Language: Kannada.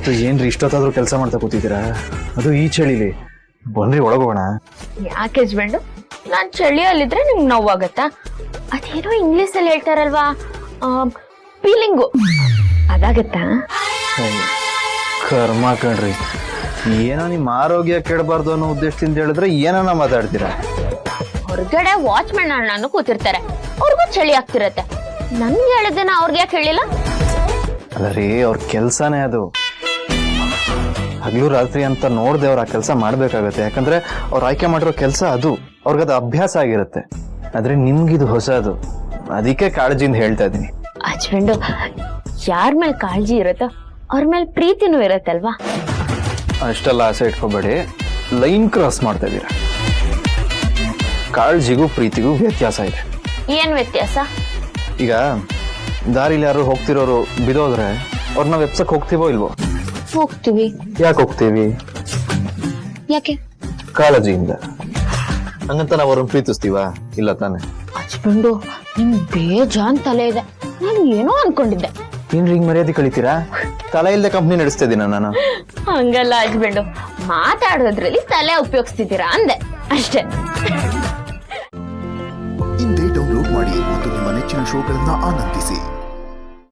ಅದು ಏನ್ರಿ ಇಷ್ಟೊತ್ತಾದ್ರೂ ಕೆಲಸ ಮಾಡ್ತಾ ಕೂತಿದ್ದೀರಾ? ಅದು ಈ ಚಳಿಲಿ ಬನ್ರಿ ಒಳಗೋಣ. ಯಾಕೆ ಹಸ್ಬೆಂಡು, ನಾನ್ ಚಳಿಯಲ್ಲಿದ್ರೆ ನಿಮ್ಗೆ ನೋವಾಗತ್ತಾ? ಅದೇನೋ ಇಂಗ್ಲಿಷ್ ಅಲ್ಲಿ ಹೇಳ್ತಾರಲ್ವಾ, ಫೀಲಿಂಗು ಅದಾಗತ್ತಾ? ಕರ್ಮ ಕಣ್ರಿ, ಏನೋ ನಿಮ್ಮ ಆರೋಗ್ಯ ಕೆಡಬಾರ್ದು ಅನ್ನೋ ಉದ್ದೇಶದಿಂದ ಹೇಳಿದ್ರೆ ಏನನ್ನ ಮಾತಾಡ್ತೀರಾ? ಹೊರಗಡೆ ವಾಚ್ಮೆನ್ ಅಣ್ಣನು ಕೂತಿರ್ತಾರೆ, ಅವ್ರಿಗೂ ಚಳಿ ಆಗ್ತಿರತ್ತೆ. ನನ್ಗೆ ಹೇಳಿದ್ದೇನ ಅವ್ರಿಗೆ ಯಾಕೆ ಹೇಳಿಲ್ಲ? ಅಲ್ಲ ರೀ, ಅವ್ರ ಕೆಲ್ಸನೇ ಅದು. ಹಗಲು ರಾತ್ರಿ ಅಂತ ನೋಡ್ದೆ ಅವ್ರು ಆ ಕೆಲಸ ಮಾಡ್ಬೇಕಾಗತ್ತೆ. ಯಾಕಂದ್ರೆ ಅವ್ರು ಆಯ್ಕೆ ಮಾಡಿರೋ ಕೆಲಸ ಅದು, ಅವ್ರಿಗದು ಅಭ್ಯಾಸ ಆಗಿರುತ್ತೆ. ಆದ್ರೆ ನಿಮ್ಗಿದು ಹೊಸದು, ಅದಕ್ಕೆ ಕಾಳಜಿಯಿಂದ ಹೇಳ್ತಾ ಇದೀನಿ. ಹಸ್ಬೆಂಡು, ಯಾರ ಮೇಲೆ ಕಾಳಜಿ ಇರುತ್ತೋ ಅವ್ರ ಮೇಲೆ ಪ್ರೀತಿನೂ ಇರತ್ತಲ್ವಾ? ಅಷ್ಟೆಲ್ಲ ಆಸೆ ಇಟ್ಕೋಬೇಡಿ, ಲೈನ್ ಕ್ರಾಸ್ ಮಾಡ್ತಾ ಇದ್ದೀರಾ. ಕಾಳಜಿಗೂ ಪ್ರೀತಿಗೂ ವ್ಯತ್ಯಾಸ ಇದೆ. ಏನ್ ವ್ಯತ್ಯಾಸ? ಈಗ ದಾರಿಲಿ ಯಾರು ಹೋಗ್ತಿರೋರು ಬಿದೋದ್ರೆ ಅವ್ರನ್ನ ನಾವು ಎಪ್ಸಕ್ ಹೋಗ್ತೀವೋ ಇಲ್ವೋ? ಹೋಗ್ತೀವಿ. ಯಾಕೆ ಹೋಗ್ತೀವಿ? ಯಾಕೆ? ಕಾಳಜಿಯಿಂದ. ಹಂಗಂತ ನಾವು ಅವ್ರನ್ನ ಪ್ರೀತಿಸ್ತೀವ? ಇಲ್ಲ ತಾನೆ. ಹಸ್ಬೆಂಡು, ನಿಮ್ ಬೇಜಾನ್ ತಲೆ ಇದೆ. ನಾನು ಏನೋ ಅನ್ಕೊಂಡಿದ್ದೆ. ಏನ್ರಿ ಹಿಂಗ್ ಮರ್ಯಾದೆ ಕಳಿತೀರಾ? ತಲೆ ಇಲ್ಲದೆ ಕಂಪ್ನಿ ನಡೆಸ್ತಾ ಇದೀನ ನಾನು? ಹಂಗಲ್ಲ ಹಸ್ಬೆಂಡು, ಮಾತಾಡೋದ್ರಲ್ಲಿ ತಲೆ ಉಪಯೋಗಿಸ್ತಿದ್ದೀರಾ ಅಂದೆ ಅಷ್ಟೇ. ಇಂದೇ ಡೌನ್ಲೋಡ್ ಮಾಡಿ ಮತ್ತು ನಿಮ್ಮ ನೆಚ್ಚಿನ ಶೋಗಳನ್ನ ಆನಂದಿಸಿ.